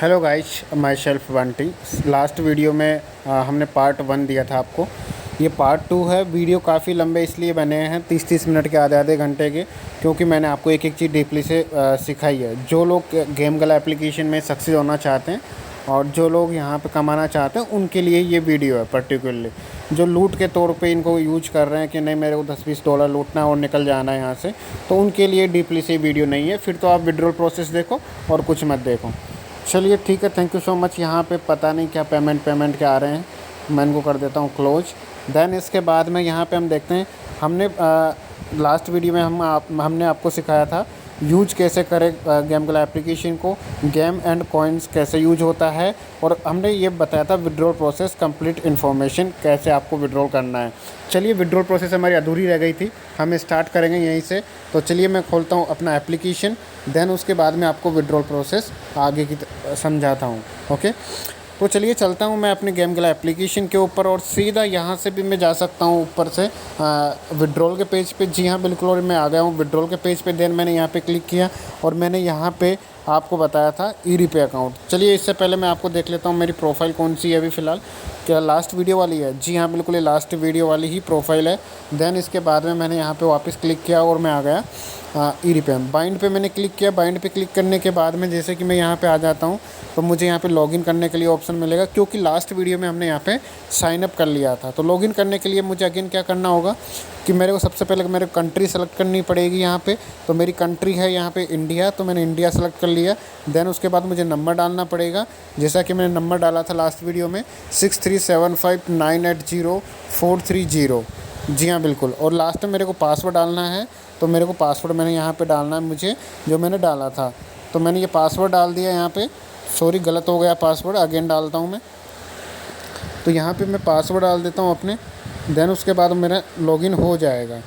Hello guys, my self Bunty. Last video में हमने part 1 दिया था आपको। ये पार्ट 2 है। वीडियो काफ़ी लंबे इसलिए बने हैं 30-30 मिनट के, आधे आधे घंटे के, क्योंकि मैंने आपको एक एक चीज़ डीपली से सिखाई है। जो लोग गेम गला एप्लीकेशन में सक्सेस होना चाहते हैं और जो लोग यहाँ पे कमाना चाहते हैं उनके लिए ये वीडियो है। पर्टिकुलरली जो लूट के तौर पे इनको यूज कर रहे हैं कि नहीं मेरे को 10-20 डॉलर लूटना और निकल जाना है यहाँ से, तो उनके लिए डीपली से वीडियो नहीं है। फिर तो आप विड्रॉल प्रोसेस देखो और कुछ मत देखो। चलिए ठीक है, थैंक यू सो मच। यहाँ पे पता नहीं क्या पेमेंट के आ रहे हैं, मैं इनको कर देता हूँ क्लोज। देन इसके बाद में यहाँ पे हम देखते हैं, हमने लास्ट वीडियो में हमने आपको सिखाया था यूज कैसे करें गेम गला एप्लीकेशन को, गेम एंड कॉइन्स कैसे यूज होता है, और हमने ये बताया था विड्रॉल प्रोसेस कंप्लीट इन्फॉर्मेशन कैसे आपको विड्रॉल करना है। चलिए, विड्रॉल प्रोसेस हमारी अधूरी रह गई थी, हम स्टार्ट करेंगे यहीं से। तो चलिए मैं खोलता हूँ अपना एप्लीकेशन, देन उसके बाद में आपको विड्रॉल प्रोसेस आगे की समझाता हूँ। ओके, तो चलिए चलता हूँ मैं अपने गेम गला एप्लीकेशन के ऊपर, और सीधा यहाँ से भी मैं जा सकता हूँ ऊपर से विड्रॉल के पेज पे। जी हाँ बिल्कुल, और मैं आ गया हूँ विड्रॉल के पेज पे। देन मैंने यहाँ पे क्लिक किया और मैंने यहाँ पे आपको बताया था ई-रिपे अकाउंट। चलिए इससे पहले मैं आपको देख लेता हूँ मेरी प्रोफाइल कौन सी है अभी फ़िलहाल। क्या लास्ट वीडियो वाली है? जी हाँ बिल्कुल, ये लास्ट वीडियो वाली ही प्रोफाइल है। देन इसके बाद में मैंने यहाँ पे वापस क्लिक किया और मैं आ गया ई-रिपे। बाइंड पे मैंने क्लिक किया। बाइंड पे क्लिक करने के बाद में जैसे कि मैं यहाँ पे आ जाता हूँ तो मुझे यहाँ पे लॉगिन करने के लिए ऑप्शन मिलेगा, क्योंकि लास्ट वीडियो में हमने यहाँ पे साइन अप कर लिया था। तो लॉगिन करने के लिए मुझे अगेन क्या करना होगा कि मेरे को सबसे पहले मेरे कंट्री सेलेक्ट करनी पड़ेगी यहाँ पे। तो मेरी कंट्री है यहाँ पे इंडिया, तो मैंने इंडिया सेलेक्ट कर लिया। देन उसके बाद मुझे नंबर डालना पड़ेगा, जैसा कि मैंने नंबर डाला था लास्ट वीडियो में 6375980430। जी हाँ बिल्कुल, और लास्ट में मेरे को पासवर्ड डालना है। तो मेरे को पासवर्ड मैंने यहाँ पे डालना है मुझे, जो मैंने डाला था। तो मैंने ये पासवर्ड डाल दिया यहाँ पे। सॉरी, गलत हो गया पासवर्ड, अगेन डालता हूँ मैं। तो यहाँ पे मैं पासवर्ड डाल देता हूँ अपने। देन उसके बाद मेरा लॉगिन हो जाएगा।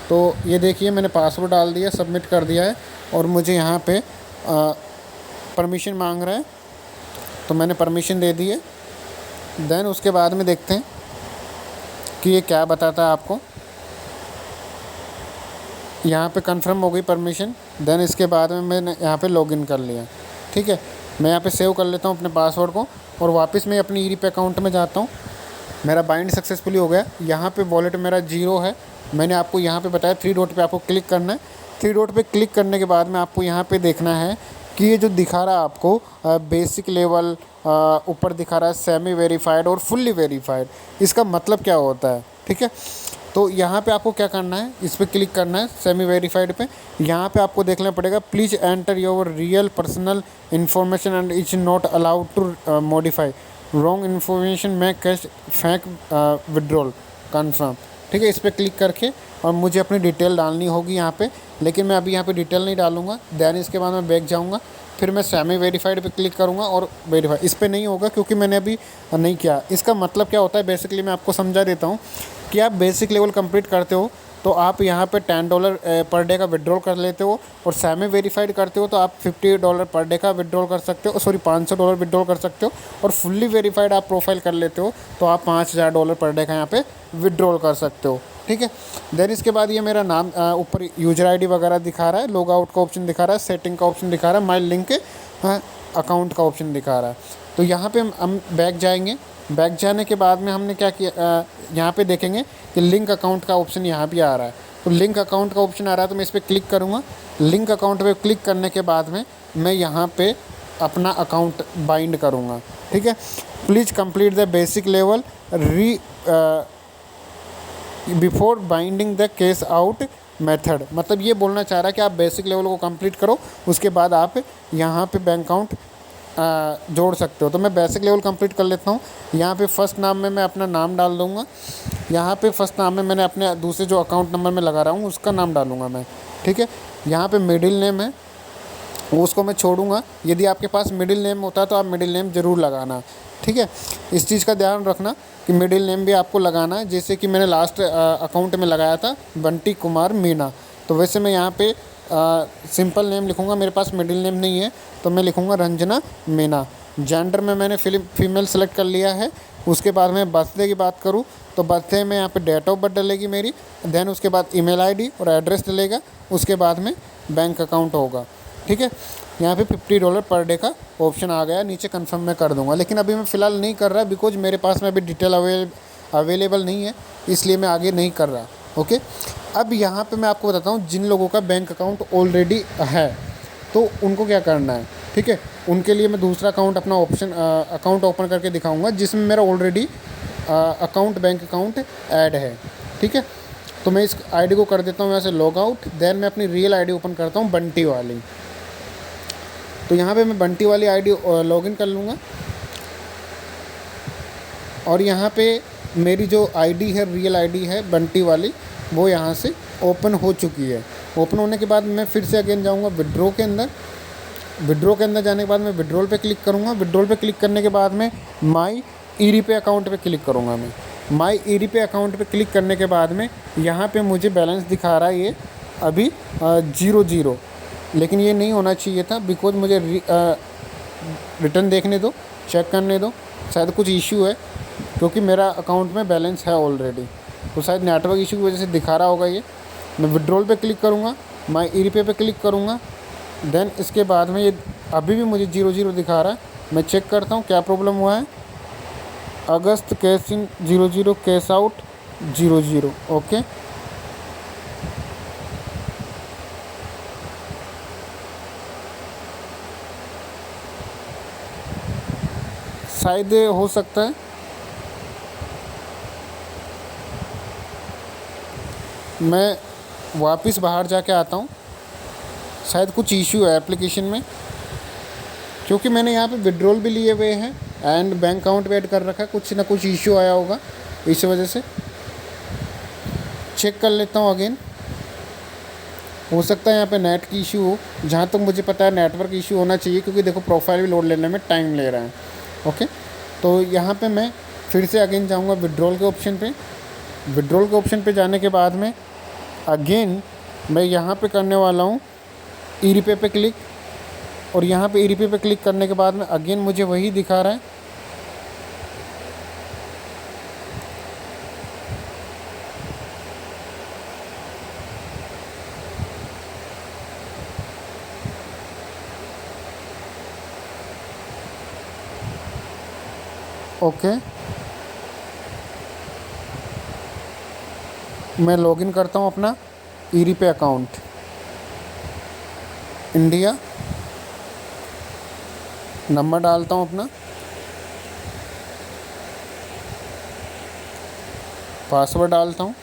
तो ये देखिए मैंने पासवर्ड डाल दिया, सबमिट कर दिया है, और मुझे यहाँ पे परमिशन मांग रहा है, तो मैंने परमिशन दे दी है। देन उसके बाद में देखते हैं कि ये क्या बताता है आपको। यहाँ पे कंफर्म हो गई परमिशन। देन इसके बाद में मैंने यहाँ पे लॉगिन कर लिया। ठीक है, मैं यहाँ पे सेव कर लेता हूँ अपने पासवर्ड को, और वापस मैं अपनी ई-रिपे अकाउंट में जाता हूँ। मेरा बाइंड सक्सेसफुली हो गया। यहाँ पे वॉलेट मेरा 0 है। मैंने आपको यहाँ पे बताया 3 डॉट पे आपको क्लिक करना है। 3 डॉट पे क्लिक करने के बाद में आपको यहाँ पे देखना है कि ये जो दिखा रहा है आपको बेसिक लेवल, ऊपर दिखा रहा है सेमी वेरीफाइड और फुल्ली वेरीफाइड। इसका मतलब क्या होता है? ठीक है, तो यहाँ पे आपको क्या करना है, इस पर क्लिक करना है सेमी वेरीफाइड पे। यहाँ पे आपको देखना पड़ेगा please enter your real personal information and it's not allowed to modify wrong information में कैश फैक विड्रॉल कन्फर्म। ठीक है, इस पर क्लिक करके और मुझे अपनी डिटेल डालनी होगी यहाँ पे, लेकिन मैं अभी यहाँ पे डिटेल नहीं डालूंगा। देन इसके बाद मैं बैक जाऊँगा, फिर मैं सेमी वेरीफाइड पे क्लिक करूँगा और वेरीफाई। इस पर नहीं होगा क्योंकि मैंने अभी नहीं किया। इसका मतलब क्या होता है बेसिकली मैं आपको समझा देता हूँ कि आप बेसिक लेवल कंप्लीट करते हो तो आप यहाँ पे $10 पर डे का विड्रॉल कर लेते हो, और सेमी वेरीफाइड करते हो तो आप $50 पर डे का विड्रॉल कर सकते हो, सॉरी $500 विड्रॉल कर सकते हो, और फुल्ली वेरीफाइड आप प्रोफाइल कर लेते हो तो आप $5000 पर डे का यहाँ पे विड्रॉल कर सकते हो। ठीक है, देन इसके बाद ये मेरा नाम ऊपर यूजर आईडी वगैरह दिखा रहा है, लॉग आउट का ऑप्शन दिखा रहा है, सेटिंग का ऑप्शन दिखा रहा है, माई लिंक अकाउंट का ऑप्शन दिखा रहा है। तो यहाँ पे हम बैक जाएंगे। बैक जाने के बाद में हमने क्या किया, यहाँ पे देखेंगे कि लिंक अकाउंट का ऑप्शन यहाँ भी आ रहा है। तो लिंक अकाउंट का ऑप्शन आ रहा है तो मैं इस पर क्लिक करूँगा। लिंक अकाउंट पे क्लिक करने के बाद में मैं यहाँ पे अपना अकाउंट बाइंड करूँगा। ठीक है, please complete the basic level before binding the case out method. मतलब ये बोलना चाह रहा है कि आप बेसिक लेवल को कंप्लीट करो, उसके बाद आप यहाँ पे बैंक अकाउंट जोड़ सकते हो। तो मैं बेसिक लेवल कंप्लीट कर लेता हूँ। यहाँ पे फर्स्ट नाम में मैं अपना नाम डाल दूँगा। यहाँ पे फर्स्ट नाम में मैंने अपने दूसरे जो अकाउंट नंबर में लगा रहा हूँ उसका नाम डालूँगा मैं। ठीक है, यहाँ पे मिडिल नेम है उसको मैं छोड़ूंगा। यदि आपके पास मिडिल नेम होता है तो आप मिडिल नेम ज़रूर लगाना। ठीक है, इस चीज़ का ध्यान रखना कि मिडिल नेम भी आपको लगाना है, जैसे कि मैंने लास्ट अकाउंट में लगाया था बंटी कुमार मीना। तो वैसे मैं यहाँ पे सिंपल नेम लिखूँगा, मेरे पास मिडिल नेम नहीं है तो मैं लिखूँगा रंजना मीना। जेंडर में मैंने फीमेल सेलेक्ट कर लिया है। उसके बाद मैं बर्थडे की बात करूँ तो बर्थडे में यहाँ पे डेट ऑफ बर्थ डलेगी मेरी। देन उसके बाद ईमेल आईडी और एड्रेस डलेगा। उसके बाद में बैंक अकाउंट होगा। ठीक है, यहाँ पे $50 पर डे का ऑप्शन आ गया, नीचे कन्फर्म मैं कर दूँगा। लेकिन अभी मैं फ़िलहाल नहीं कर रहा बिकॉज मेरे पास में अभी डिटेल अवेलेबल नहीं है, इसलिए मैं आगे नहीं कर रहा। ओके, अब यहाँ पे मैं आपको बताता हूँ जिन लोगों का बैंक अकाउंट ऑलरेडी है तो उनको क्या करना है। ठीक है, उनके लिए मैं दूसरा अकाउंट अपना अकाउंट ओपन करके दिखाऊंगा जिसमें मेरा ऑलरेडी बैंक अकाउंट ऐड है। ठीक है, तो मैं इस आईडी को कर देता हूँ यहाँ से लॉग आउट, देन मैं अपनी रियल आईडी ओपन करता हूँ बंटी वाली। तो यहाँ पे मैं बंटी वाली आईडी लॉगिन कर लूँगा और यहाँ पे मेरी जो आईडी है, रियल आईडी है बंटी वाली, वो यहाँ से ओपन हो चुकी है। ओपन होने के बाद मैं फिर से अगेन जाऊँगा विड्रॉ के अंदर। विड्रॉ के अंदर जाने के बाद मैं विड्रॉल पे क्लिक करूँगा। विड्रॉल पे क्लिक करने के बाद में माई ई-रीपे अकाउंट पे क्लिक करूँगा। मैं माई ई-रीपे अकाउंट पे क्लिक करने के बाद में यहाँ पे मुझे बैलेंस दिखा रहा है ये अभी 0, लेकिन ये नहीं होना चाहिए था बिकॉज मुझे रिटर्न देखने दो, चेक करने दो, शायद कुछ इशू है क्योंकि मेरा अकाउंट में बैलेंस है ऑलरेडी, तो शायद नेटवर्क इशू की वजह से दिखा रहा होगा ये। मैं विड्रॉल पे क्लिक करूँगा, माई ई-रीपे पे क्लिक करूँगा, देन इसके बाद में ये अभी भी मुझे 0 दिखा रहा है। मैं चेक करता हूँ क्या प्रॉब्लम हुआ है। अगस्त cash in 0, cash out 0। Okay, शायद हो सकता है मैं वापस बाहर जाके आता हूँ, शायद कुछ इशू है एप्लीकेशन में क्योंकि मैंने यहाँ पे विड्रॉल भी लिए हुए हैं एंड बैंक अकाउंट भी ऐड कर रखा है। कुछ ना कुछ इशू आया होगा, इस वजह से चेक कर लेता हूँ अगेन। हो सकता है यहाँ पे नेट की इशू हो, जहाँ तक मुझे पता है नेटवर्क इशू होना चाहिए क्योंकि देखो प्रोफाइल भी लोड लेने में टाइम ले रहा है। ओके, तो यहाँ पे मैं फिर से अगेन जाऊँगा विड्रॉल के ऑप्शन पे। विड्रॉल के ऑप्शन पे जाने के बाद में अगेन मैं यहाँ पे करने वाला हूँ ई-रीपे पे क्लिक, और यहाँ पे ई-रीपे पे क्लिक करने के बाद में अगेन मुझे वही दिखा रहा है। ओके, मैं लॉगिन करता हूँ अपना ई-रीपे अकाउंट, इंडिया, नंबर डालता हूँ अपना, पासवर्ड डालता हूँ,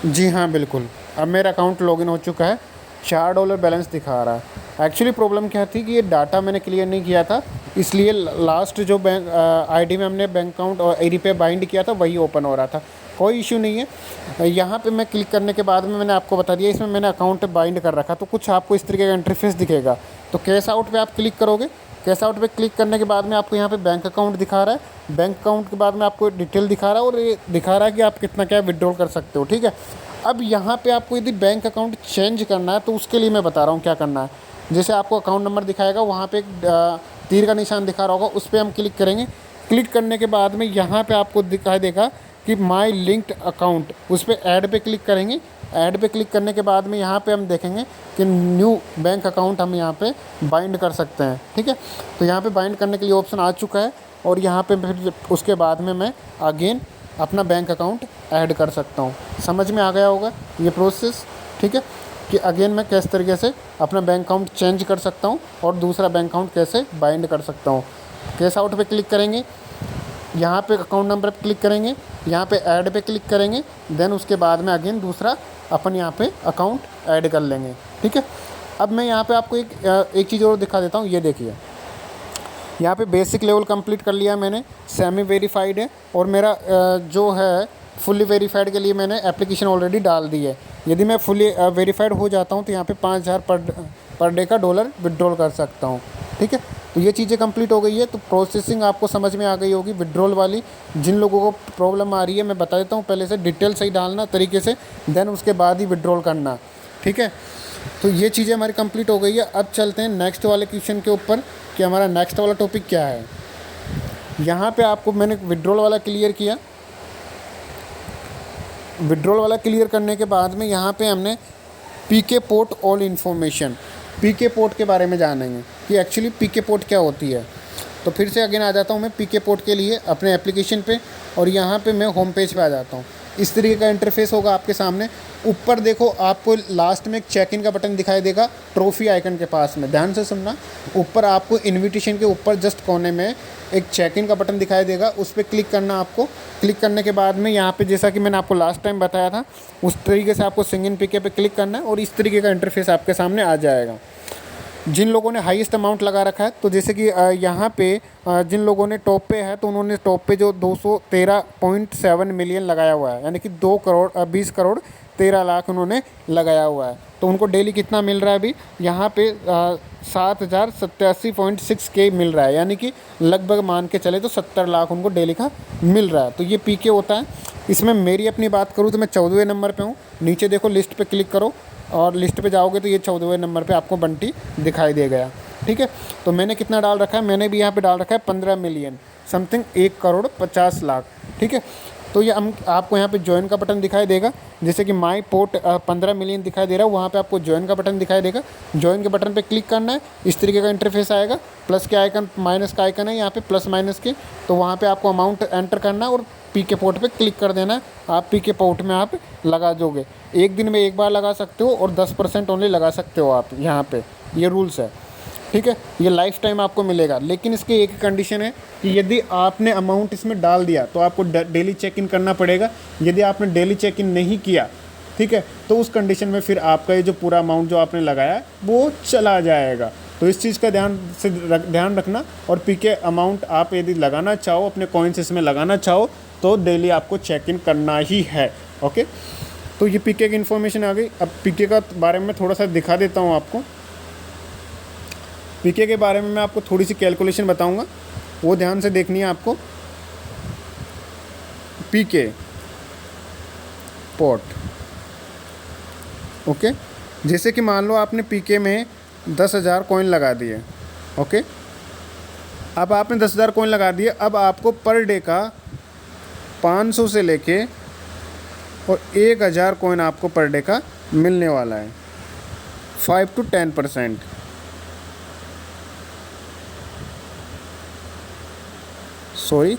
जी हाँ बिल्कुल, अब मेरा अकाउंट लॉगिन हो चुका है, $4 बैलेंस दिखा रहा है। एक्चुअली प्रॉब्लम क्या थी कि ये डाटा मैंने क्लियर नहीं किया था, इसलिए लास्ट जो बैंक आईडी में हमने बैंक अकाउंट और ई-रीपे बाइंड किया था वही ओपन हो रहा था। कोई इशू नहीं है। यहाँ पे मैं क्लिक करने के बाद में मैंने आपको बता दिया इसमें मैंने अकाउंट बाइंड कर रखा, तो कुछ आपको इस तरीके का इंटरफेस दिखेगा। तो कैश आउट पे आप क्लिक करोगे, कैश आउट पे क्लिक करने के बाद में आपको यहाँ पे बैंक अकाउंट दिखा रहा है, बैंक अकाउंट के बाद में आपको डिटेल दिखा रहा है और ये दिखा रहा है कि आप कितना क्या विड्रॉल कर सकते हो। ठीक है, अब यहाँ पे आपको यदि बैंक अकाउंट चेंज करना है तो उसके लिए मैं बता रहा हूँ क्या करना है। जैसे आपको अकाउंट नंबर दिखाएगा, वहाँ पे एक तीर का निशान दिखा रहा होगा, उस पर हम क्लिक करेंगे। क्लिक करने के बाद में यहाँ पे आपको दिखाई देगा कि माई लिंक्ड अकाउंट, उस पर ऐड पे क्लिक करेंगे। ऐड पे क्लिक करने के बाद में यहाँ पे हम देखेंगे कि न्यू बैंक अकाउंट हम यहाँ पे बाइंड कर सकते हैं। ठीक है, तो यहाँ पे बाइंड करने के लिए ऑप्शन आ चुका है और यहाँ पे फिर उसके बाद में मैं अगेन अपना बैंक अकाउंट ऐड कर सकता हूँ। समझ में आ गया होगा ये प्रोसेस। ठीक है, कि अगेन मैं किस तरीके से अपना बैंक अकाउंट चेंज कर सकता हूँ और दूसरा बैंक अकाउंट कैसे बाइंड कर सकता हूँ। कैश आउट पे क्लिक करेंगे, यहाँ पे अकाउंट नंबर पे क्लिक करेंगे, यहाँ पे ऐड पे क्लिक करेंगे, देन उसके बाद में अगेन दूसरा अपन यहाँ पे अकाउंट ऐड कर लेंगे। ठीक है, अब मैं यहाँ पे आपको एक चीज़ और दिखा देता हूँ। ये देखिए, यहाँ पे बेसिक लेवल कंप्लीट कर लिया मैंने, सेमी वेरीफाइड है और मेरा जो है फुली वेरीफाइड के लिए मैंने एप्लीकेशन ऑलरेडी डाल दी है। यदि मैं फुली वेरीफाइड हो जाता हूँ तो यहाँ पे 5,000 पर डे का डॉलर विड्रॉल कर सकता हूँ। ठीक है। तो ये चीज़ें कंप्लीट हो गई है, तो प्रोसेसिंग आपको समझ में आ गई होगी विड्रॉल वाली। जिन लोगों को प्रॉब्लम आ रही है मैं बता देता हूँ, पहले से डिटेल सही डालना तरीके से, देन उसके बाद ही विड्रॉल करना, ठीक है। तो ये चीज़ें हमारी कंप्लीट हो गई है। अब चलते हैं नेक्स्ट वाले क्वेश्चन के ऊपर कि हमारा नेक्स्ट वाला टॉपिक क्या है। यहाँ पे आपको मैंने विड्रॉल वाला क्लियर किया। विड्रॉल वाला क्लियर करने के बाद में यहाँ पे हमने पीके पोर्ट ऑल इन्फॉर्मेशन, पीके पोर्ट के बारे में जानेंगे कि एक्चुअली पीके पोर्ट क्या होती है। तो फिर से अगेन आ जाता हूँ मैं पीके पोर्ट के लिए अपने एप्लीकेशन पे, और यहाँ पे मैं होम पेज पे आ जाता हूँ। इस तरीके का इंटरफेस होगा आपके सामने। ऊपर देखो आपको लास्ट में एक चेक इन का बटन दिखाई देगा ट्रॉफी आइकन के पास में, ध्यान से सुनना। ऊपर आपको इनविटेशन के ऊपर जस्ट कोने में एक चेक इन का बटन दिखाई देगा, उस पर क्लिक करना आपको। क्लिक करने के बाद में यहाँ पे जैसा कि मैंने आपको लास्ट टाइम बताया था उस तरीके से आपको सिंग इन पीके पे क्लिक करना है और इस तरीके का इंटरफेस आपके सामने आ जाएगा। जिन लोगों ने हाईएस्ट अमाउंट लगा रखा है, तो जैसे कि यहाँ पे जिन लोगों ने टॉप पे है तो उन्होंने टॉप पे जो 213.7 मिलियन लगाया हुआ है, यानी कि 2 करोड़ 20 करोड़ 13 लाख उन्होंने लगाया हुआ है। तो उनको डेली कितना मिल रहा है अभी यहाँ पे 7,087.6 के मिल रहा है, यानी कि लगभग मान के चले तो 70 लाख उनको डेली का मिल रहा है। तो ये पीके होता है। इसमें मेरी अपनी बात करूँ तो मैं 14वें नंबर पे हूँ। नीचे देखो लिस्ट पे क्लिक करो और लिस्ट पे जाओगे तो ये 14वें नंबर पे आपको बंटी दिखाई दे गया, ठीक है। तो मैंने कितना डाल रखा है, मैंने भी यहाँ पे डाल रखा है 15 मिलियन समथिंग 1 करोड़ 50 लाख, ठीक है। तो ये हम आपको यहाँ पे ज्वाइन का बटन दिखाई देगा, जैसे कि माई पोर्ट 15 मिलियन दिखाई दे रहा है, वहाँ पे आपको ज्वाइन का बटन दिखाई देगा। ज्वाइन के बटन पे क्लिक करना है, इस तरीके का इंटरफेस आएगा। प्लस के आइकन माइनस का आइकन है यहाँ पे, प्लस माइनस के, तो वहाँ पे आपको अमाउंट एंटर करना है और पीके पोर्ट पे क्लिक कर देना है। आप पीके पोर्ट में आप लगा दोगे। एक दिन में एक बार लगा सकते हो और 10% ओनली लगा सकते हो आप यहाँ पे, ये रूल्स है, ठीक है। ये लाइफ टाइम आपको मिलेगा, लेकिन इसकी एक कंडीशन है कि यदि आपने अमाउंट इसमें डाल दिया तो आपको डेली चेक इन करना पड़ेगा। यदि आपने डेली चेक इन नहीं किया, ठीक है, तो उस कंडीशन में फिर आपका ये जो पूरा अमाउंट जो आपने लगाया वो चला जाएगा। तो इस चीज़ का ध्यान रखना। और पीके अमाउंट आप यदि लगाना चाहो, अपने कॉइन्स इसमें लगाना चाहो, तो डेली आपको चेक इन करना ही है, ओके। तो ये पीके की इन्फॉर्मेशन आ गई। अब पीके का बारे में थोड़ा सा दिखा देता हूँ आपको। पीके के बारे में मैं आपको थोड़ी सी कैलकुलेशन बताऊंगा, वो ध्यान से देखनी है आपको। पीके पोर्ट, ओके। जैसे कि मान लो आपने पीके में 10,000 कॉइन लगा दिए, ओके। अब आपने 10,000 कॉइन लगा दिए। अब आपको पर डे का 500 से लेके और 1,000 कॉइन आपको पर डे का मिलने वाला है, 5 to 10%। सॉरी,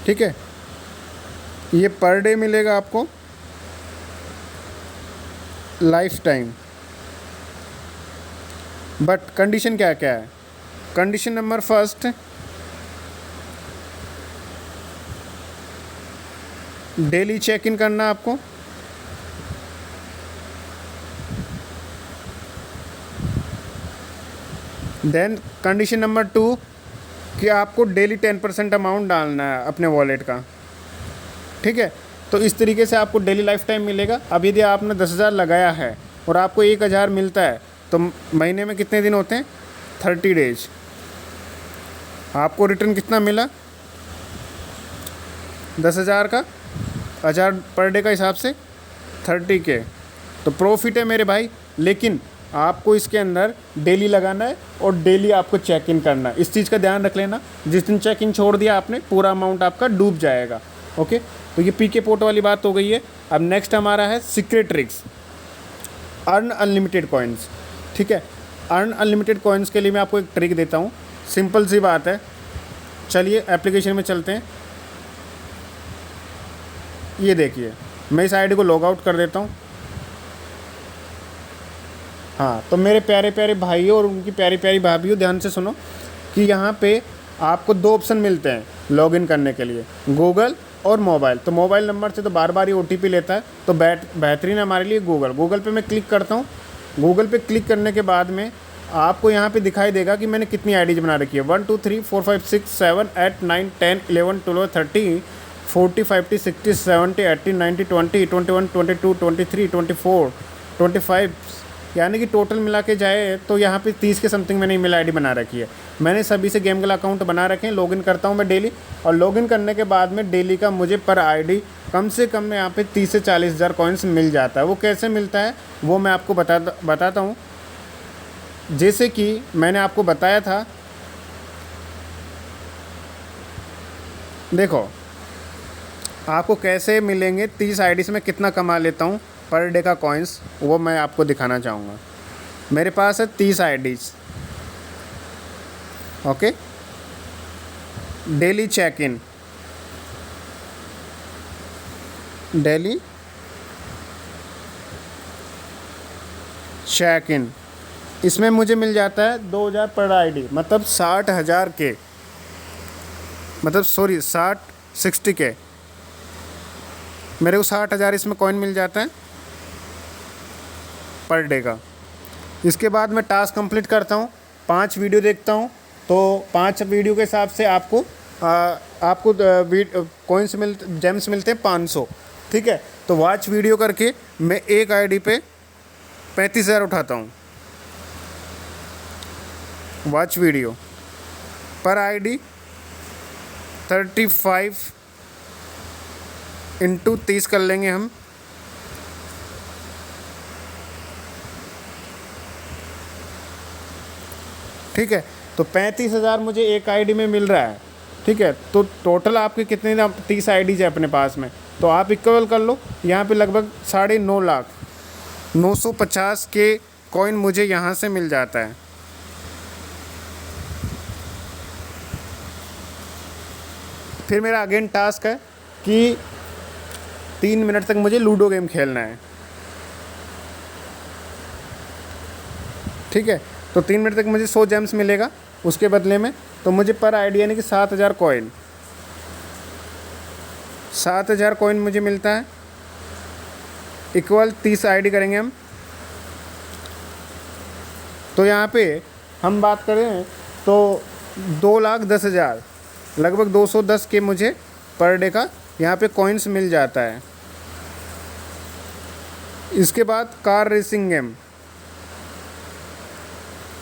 ठीक है। ये पर डे मिलेगा आपको लाइफ टाइम। बट कंडीशन क्या क्या है? Condition number first, daily check in करना आपको। देन कंडीशन नंबर 2 कि आपको डेली 10% अमाउंट डालना है अपने वॉलेट का, ठीक है। तो इस तरीके से आपको डेली लाइफ टाइम मिलेगा। अब यदि आपने 10,000 लगाया है और आपको 1,000 मिलता है तो महीने में कितने दिन होते हैं? 30 डेज। आपको रिटर्न कितना मिला? 10,000 का 1,000 पर डे का हिसाब से 30 के। तो प्रॉफिट है मेरे भाई, लेकिन आपको इसके अंदर डेली लगाना है और डेली आपको चेक इन करना है। इस चीज़ का ध्यान रख लेना, जिस दिन चेक इन छोड़ दिया आपने, पूरा अमाउंट आपका डूब जाएगा, ओके। तो ये पीके पोर्ट वाली बात हो गई है। अब नेक्स्ट हमारा है secret tricks, earn unlimited coins, ठीक है। अर्न अनलिमिटेड कॉइन्स के लिए मैं आपको एक ट्रिक देता हूँ, सिंपल सी बात है। चलिए एप्लीकेशन में चलते हैं। ये देखिए, मैं इस आईडी को लॉग आउट कर देता हूँ। हाँ, तो मेरे प्यारे प्यारे भाइयों और उनकी प्यारी प्यारी भाभीयों, ध्यान से सुनो कि यहाँ पे आपको 2 ऑप्शन मिलते हैं लॉगिन करने के लिए, गूगल और मोबाइल। तो मोबाइल नंबर से तो बार बार ये OTP लेता है, तो बेहतरीन हमारे लिए गूगल पे मैं क्लिक करता हूँ। गूगल पे क्लिक करने के बाद में आपको यहाँ पे दिखाई देगा कि मैंने कितनी आईडीज बना रखी है। 1 2 3 4 5 6 7 8 9 10 11 12 13 40 50 60 70 80 90 20 21 22 23 24 25 यानी कि टोटल मिला के जाए तो यहाँ पे 30 के समथिंग मैंने ईमेल आईडी बना रखी है। मैंने सभी से गेम का अकाउंट बना रखे हैं, लॉगिन करता हूँ मैं डेली, और लॉगिन करने के बाद में डेली का मुझे पर आईडी कम से कम यहाँ पे 30 से 40 हज़ार कॉइन्स मिल जाता है। वो कैसे मिलता है वो मैं आपको बताता हूँ। जैसे कि मैंने आपको बताया था, देखो आपको कैसे मिलेंगे 30 आईडी से मैं कितना कमा लेता हूँ पर डे का कॉइन्स, वो मैं आपको दिखाना चाहूँगा। मेरे पास है 30 IDs, okay. Daily check in, daily check in, इसमें मुझे मिल जाता है 2000 पर आईडी, मतलब 60,000 के, मतलब सॉरी 60 के, मेरे को 60,000 इसमें कॉइन मिल जाता है पर डे का। इसके बाद मैं टास्क कंप्लीट करता हूँ, 5 वीडियो देखता हूँ, तो 5 वीडियो के हिसाब से आपको कॉइन्स जेम्स मिलते हैं 500, ठीक है। तो वॉच वीडियो करके मैं एक आईडी पे 35,000 उठाता हूँ। वॉच वीडियो पर आईडी 35 इंटू 30 कर लेंगे हम, ठीक है। तो 35,000 मुझे एक आईडी में मिल रहा है, ठीक है। तो टोटल आपके कितने 30 आईडीज है अपने पास में, तो आप इक्वल कर लो। यहाँ पे लगभग 9.5 लाख 950 के कॉइन मुझे यहाँ से मिल जाता है। फिर मेरा अगेन टास्क है कि 3 मिनट तक मुझे लूडो गेम खेलना है, ठीक है। तो 3 मिनट तक मुझे 100 जेम्स मिलेगा उसके बदले में, तो मुझे पर आईडी यानी कि 7,000 कॉइन, 7,000 कॉइन मुझे मिलता है। इक्वल 30 आईडी करेंगे हम, तो यहाँ पे हम बात करें तो 2,10,000 लगभग 210 के मुझे पर डे का यहाँ पे कॉइन्स मिल जाता है। इसके बाद कार रेसिंग गेम,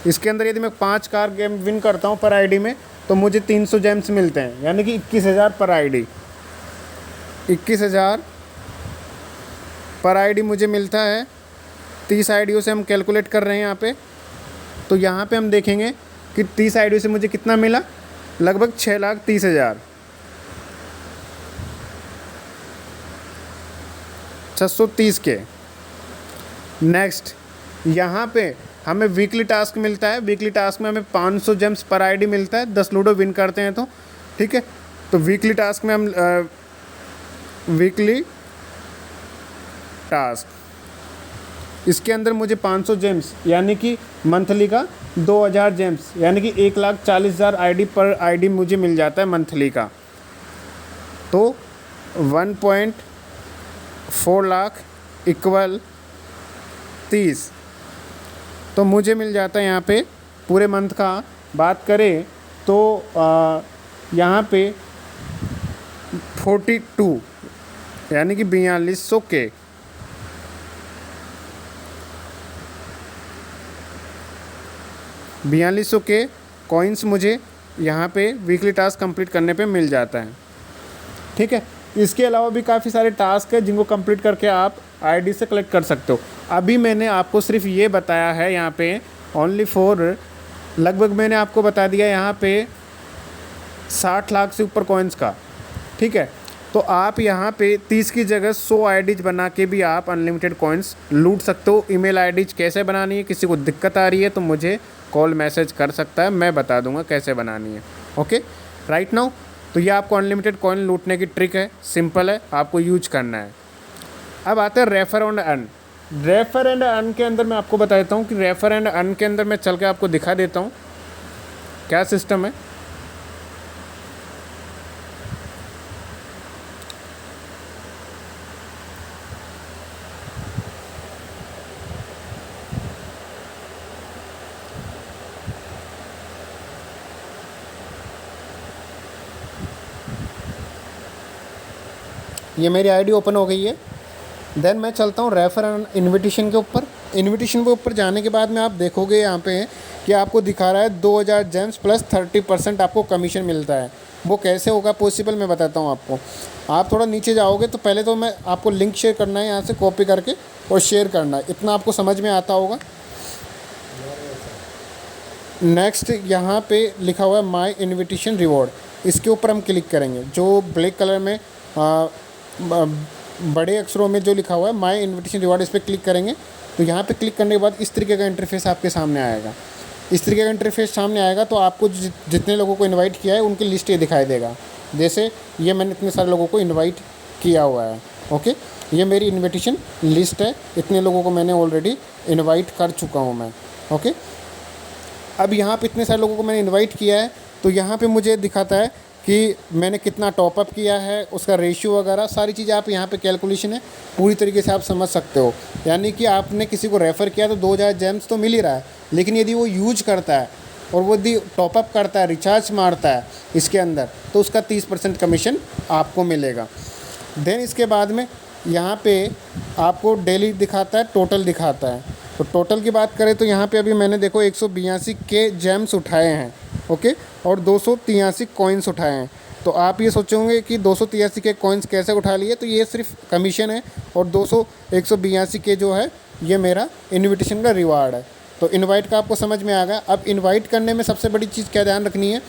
इसके अंदर यदि मैं 5 कार गेम विन करता हूँ पर आईडी में तो मुझे 300 जेम्स मिलते हैं, यानी कि 21,000 पर आईडी, 21,000 पर आईडी मुझे मिलता है। 30 आईडियों से हम कैलकुलेट कर रहे हैं यहाँ पे, तो यहाँ पे हम देखेंगे कि 30 आईडियों से मुझे कितना मिला, लगभग 6,30,000, 630 के। नेक्स्ट यहाँ पे हमें वीकली टास्क मिलता है, वीकली टास्क में हमें 500 जेम्स पर आईडी मिलता है, 10 लूडो विन करते हैं तो, ठीक है। तो वीकली टास्क में हम वीकली टास्क, इसके अंदर मुझे 500 जेम्स यानी कि मंथली का 2,000 जेम्स यानी कि 1,40,000 आईडी पर आईडी मुझे मिल जाता है मंथली का। तो 1.4 लाख इक्वल 30, तो मुझे मिल जाता है यहाँ पे पूरे मंथ का बात करें तो यहाँ पे 42 यानी कि 4,200 के, 4,200 के कॉइन्स मुझे यहाँ पे वीकली टास्क कंप्लीट करने पे मिल जाता है, ठीक है। इसके अलावा भी काफ़ी सारे टास्क हैं जिनको कंप्लीट करके आप आईडी से कलेक्ट कर सकते हो। अभी मैंने आपको सिर्फ ये बताया है यहाँ पे ओनली फॉर, लगभग मैंने आपको बता दिया यहाँ पे 60 लाख से ऊपर कॉइन्स का, ठीक है। तो आप यहाँ पे 30 की जगह 100 आईडीज बना के भी आप अनलिमिटेड कॉइन्स लूट सकते हो। ईमेल आईडीज कैसे बनानी है, किसी को दिक्कत आ रही है तो मुझे कॉल मैसेज कर सकता है, मैं बता दूंगा कैसे बनानी है, ओके राइट नाउ। तो ये आपको अनलिमिटेड कॉइन लूटने की ट्रिक है, सिंपल है, आपको यूज करना है। अब आते हैं refer and earn. Refer and earn के अंदर मैं आपको बता देता हूँ कि रेफर एंड अर्न के अंदर मैं चल के आपको दिखा देता हूँ क्या सिस्टम है। ये मेरी आईडी ओपन हो गई है। देन मैं चलता हूँ रेफर एंड इन्विटेशन के ऊपर। इन्विटेशन के ऊपर जाने के बाद में आप देखोगे यहाँ पे कि आपको दिखा रहा है 2000 जेम्स प्लस 30% आपको कमीशन मिलता है। वो कैसे होगा पॉसिबल, मैं बताता हूँ आपको। आप थोड़ा नीचे जाओगे तो पहले तो मैं आपको लिंक शेयर करना है, यहाँ से कॉपी करके और शेयर करना है, इतना आपको समझ में आता होगा। नेक्स्ट यहाँ पे लिखा हुआ है माई इन्विटेशन रिवॉर्ड, इसके ऊपर हम क्लिक करेंगे। जो ब्लैक कलर में बड़े अक्षरों में जो लिखा हुआ है माई इन्विटेशन रिवॉर्ड, इस पर क्लिक करेंगे। तो यहाँ पे क्लिक करने के बाद इस तरीके का इंटरफेस आपके सामने आएगा। इस तरीके का इंटरफेस सामने आएगा तो आपको जितने लोगों को इनवाइट किया है उनकी लिस्ट ये दिखाई देगा। जैसे ये मैंने इतने सारे लोगों को इनवाइट किया हुआ है। ओके, ये मेरी इनविटेशन लिस्ट है, इतने लोगों को मैंने ऑलरेडी इनवाइट कर चुका हूँ मैं। ओके, अब यहाँ पे इतने सारे लोगों को मैंने इनवाइट किया है तो यहाँ पे मुझे दिखाता है कि मैंने कितना टॉपअप किया है, उसका रेशियो वगैरह सारी चीज़ें आप यहाँ पे कैलकुलेशन है पूरी तरीके से आप समझ सकते हो। यानी कि आपने किसी को रेफ़र किया तो 2000 जेम्स तो मिल ही रहा है, लेकिन यदि वो यूज करता है और वो यदि टॉपअप करता है, रिचार्ज मारता है इसके अंदर, तो उसका 30% कमीशन आपको मिलेगा। देन इसके बाद में यहाँ पे आपको डेली दिखाता है, टोटल दिखाता है। तो टोटल की बात करें तो यहाँ पे अभी मैंने देखो 182 के जेम्स उठाए हैं। ओके, और 283 कॉइन्स उठाए हैं। तो आप ये सोचोगे कि 283 के कॉइन्स कैसे उठा लिए, तो ये सिर्फ कमीशन है और 182 के जो है ये मेरा इन्विटेशन का रिवार्ड है। तो इनवाइट का आपको समझ में आ गया। अब इनवाइट करने में सबसे बड़ी चीज़ क्या ध्यान रखनी है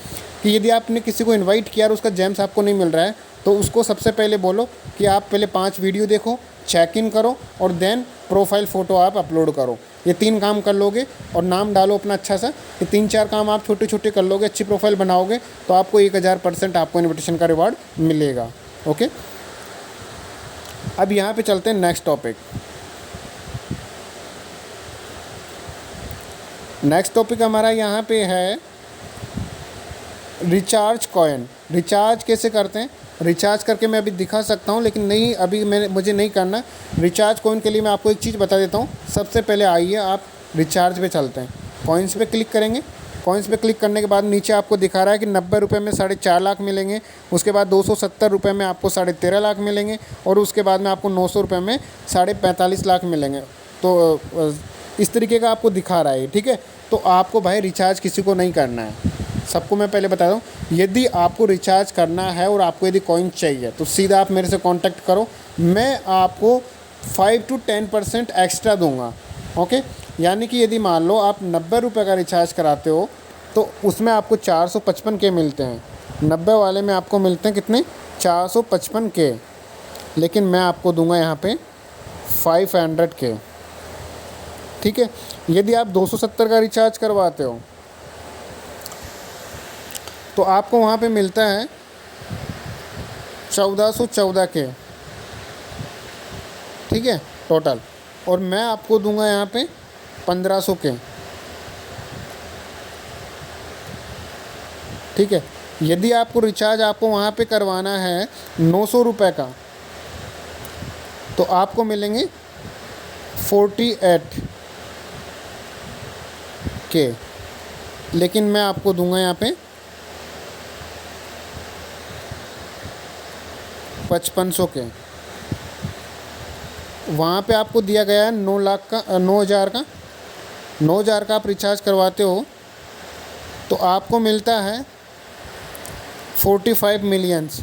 कि यदि आपने किसी को इनवाइट किया और उसका जेम्स आपको नहीं मिल रहा है तो उसको सबसे पहले बोलो कि आप पहले 5 वीडियो देखो, चेक इन करो और देन प्रोफाइल फ़ोटो आप अपलोड करो। ये 3 काम कर लोगे और नाम डालो अपना अच्छा सा। ये 3-4 काम आप छोटे छोटे कर लोगे, अच्छी प्रोफाइल बनाओगे तो आपको 1000% आपको इन्विटेशन का रिवार्ड मिलेगा। ओके, अब यहाँ पे चलते हैं नेक्स्ट टॉपिक। नेक्स्ट टॉपिक हमारा यहाँ पे है रिचार्ज कॉइन। रिचार्ज कैसे करते हैं, रिचार्ज करके मैं अभी दिखा सकता हूँ, लेकिन नहीं अभी मुझे नहीं करना। रिचार्ज कॉइन के लिए मैं आपको एक चीज़ बता देता हूँ। सबसे पहले आइए आप रिचार्ज पे चलते हैं, कॉइन्स पे क्लिक करेंगे। कॉइन्स पे क्लिक करने के बाद नीचे आपको दिखा रहा है कि 90 रुपये में 4.5 लाख मिलेंगे। उसके बाद 270 रुपये में आपको 13.5 लाख मिलेंगे और उसके बाद में आपको 900 रुपये में 45.5 लाख मिलेंगे। तो इस तरीके का आपको दिखा रहा है, ठीक है। तो आपको भाई रिचार्ज किसी को नहीं करना है, सबको मैं पहले बता दूँ। यदि आपको रिचार्ज करना है और आपको यदि कॉइन चाहिए तो सीधा आप मेरे से कांटेक्ट करो, मैं आपको 5 to 10% एक्स्ट्रा दूंगा। ओके, यानी कि यदि मान लो आप 90 रुपये का रिचार्ज कराते हो तो उसमें आपको 455 के मिलते हैं। 90 वाले में आपको मिलते हैं कितने, 455 के, लेकिन मैं आपको दूंगा यहाँ पे 500 के, ठीक है। यदि आप 270 का रिचार्ज करवाते हो तो आपको वहाँ पे मिलता है 1414 के, ठीक है टोटल, और मैं आपको दूंगा यहाँ पे 1500 के, ठीक है। यदि आपको रिचार्ज आपको वहाँ पे करवाना है 900 रुपये का तो आपको मिलेंगे 48 के, लेकिन मैं आपको दूंगा यहाँ पे 5500 के। वहाँ पे आपको दिया गया है 9 लाख का 9000 का 9000 का आप रिचार्ज करवाते हो तो आपको मिलता है 45 मिलियंस,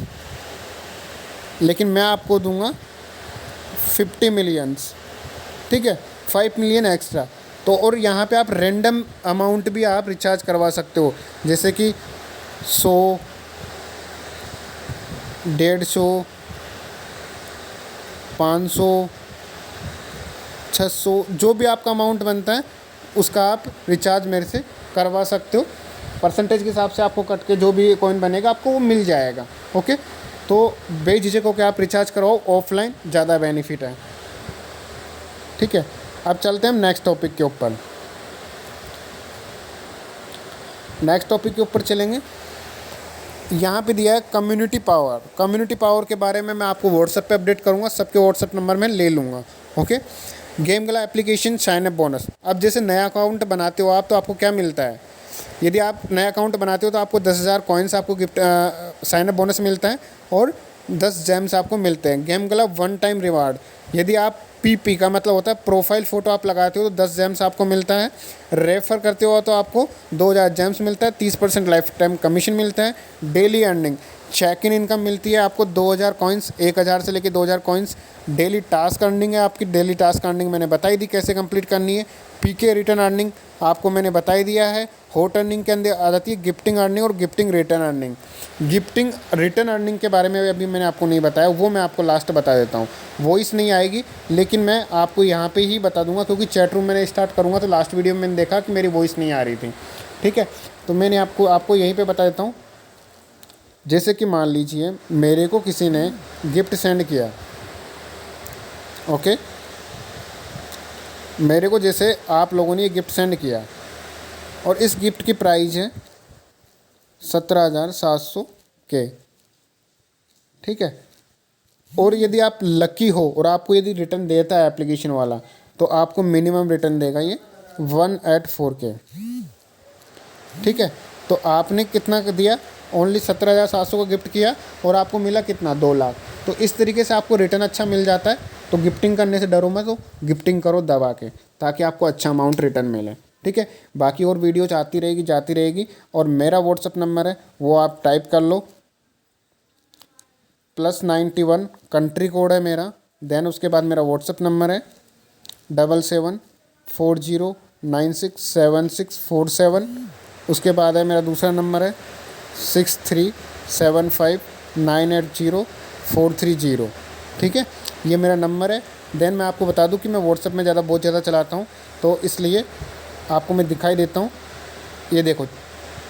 लेकिन मैं आपको दूंगा 50 मिलियंस, ठीक है, 5 मिलियन एक्स्ट्रा। तो और यहाँ पे आप रैंडम अमाउंट भी आप रिचार्ज करवा सकते हो, जैसे कि 100, 150, 500, 600, जो भी आपका अमाउंट बनता है उसका आप रिचार्ज मेरे से करवा सकते हो। परसेंटेज के हिसाब से आपको कट के जो भी कॉइन बनेगा आपको वो मिल जाएगा। ओके, तो बेझिझक होकर आप रिचार्ज करवाओ, ऑफलाइन ज़्यादा बेनिफिट है, ठीक है। अब चलते हैं हम नेक्स्ट टॉपिक के ऊपर। नेक्स्ट टॉपिक के ऊपर चलेंगे। यहाँ पे दिया है कम्युनिटी पावर। कम्युनिटी पावर के बारे में मैं आपको व्हाट्सएप पे अपडेट करूँगा, सबके व्हाट्सएप नंबर मैं ले लूँगा। ओके, गेम गला एप्लीकेशन साइन अप बोनस। अब जैसे नया अकाउंट बनाते हो आप तो आपको क्या मिलता है, यदि आप नया अकाउंट बनाते हो तो आपको 10,000 कॉइन्स आपको गिफ्ट साइन अप बोनस मिलता है और 10 जेम्स आपको मिलते हैं। Game club one time reward, यदि आप पीपी का मतलब होता है प्रोफाइल फ़ोटो आप लगाते हो तो 10 जेम्स आपको मिलता है। रेफ़र करते हो तो आपको 2000 जेम्स मिलता है, 30% लाइफ टाइम कमीशन मिलता है। Daily earning, check in income मिलती है आपको 2000 कॉइन्स, 1000 से लेकर 2000 कॉइन्स। डेली टास्क अर्निंग है आपकी, डेली टास्क अर्निंग मैंने बताई दी कैसे कंप्लीट करनी है। पीके रिटर्न अर्निंग आपको मैंने बता ही दिया है। हॉट अर्निंग के अंदर आ जाती है गिफ्टिंग अर्निंग और gifting return earning. Gifting return earning के बारे में अभी मैंने आपको नहीं बताया, वो मैं आपको लास्ट बता देता हूँ। वॉइस नहीं आएगी, लेकिन मैं आपको यहाँ पे ही बता दूंगा, क्योंकि चैट रूम मैंने स्टार्ट करूँगा तो लास्ट वीडियो में मैंने देखा कि मेरी वॉइस नहीं आ रही थी। ठीक है, तो मैंने आपको यहीं पर बता देता हूँ। जैसे कि मान लीजिए मेरे को किसी ने गिफ्ट सेंड किया, ओके, मेरे को जैसे आप लोगों ने ये गिफ्ट सेंड किया और इस गिफ्ट की प्राइस है 17,700 के। ठीक है, और यदि आप लकी हो और आपको यदि रिटर्न देता है एप्लीकेशन वाला, तो आपको मिनिमम रिटर्न देगा ये 184 के। ठीक है, तो आपने कितना दिया, ओनली 17,700 का गिफ्ट किया और आपको मिला कितना, 2 लाख। तो इस तरीके से आपको रिटर्न अच्छा मिल जाता है। तो गिफ्टिंग करने से डरो मत, तो गिफ्टिंग करो दबा के, ताकि आपको अच्छा अमाउंट रिटर्न मिले। ठीक है, बाकी और वीडियोज आती रहेगी जाती रहेगी। और मेरा व्हाट्सअप नंबर है वो आप टाइप कर लो, +91 कंट्री कोड है मेरा। देन उसके बाद मेरा व्हाट्सअप नंबर है 7740967647। उसके बाद है मेरा दूसरा नंबर है 6375980430। ठीक है, ये मेरा नंबर है। देन मैं आपको बता दूं कि मैं व्हाट्सअप में बहुत ज़्यादा चलाता हूं, तो इसलिए आपको मैं दिखाई देता हूं। ये देखो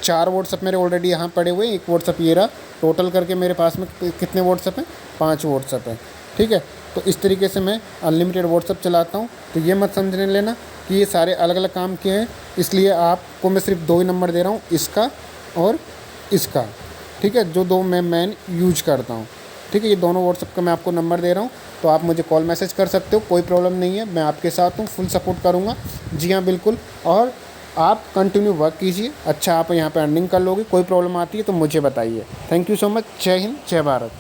4 व्हाट्सअप मेरे ऑलरेडी यहाँ पड़े हुए हैं, एक व्हाट्सअप ये रहा। टोटल करके मेरे पास में कितने व्हाट्सअप हैं, 5 व्हाट्सअप है। ठीक है, तो इस तरीके से मैं अनलिमिटेड व्हाट्सअप चलाता हूँ। तो ये मत समझने लेना कि ये सारे अलग अलग काम किए हैं, इसलिए आपको मैं सिर्फ 2 ही नंबर दे रहा हूँ, इसका और इसका। ठीक है, जो 2 मैं मेन यूज करता हूँ। ठीक है, ये दोनों व्हाट्सअप का मैं आपको नंबर दे रहा हूँ, तो आप मुझे कॉल मैसेज कर सकते हो, कोई प्रॉब्लम नहीं है। मैं आपके साथ हूँ, फुल सपोर्ट करूँगा। जी हाँ, बिल्कुल। और आप कंटिन्यू वर्क कीजिए, अच्छा आप यहाँ पे अर्निंग कर लोगे। कोई प्रॉब्लम आती है तो मुझे बताइए। Thank you so much. जय हिंद, जय भारत।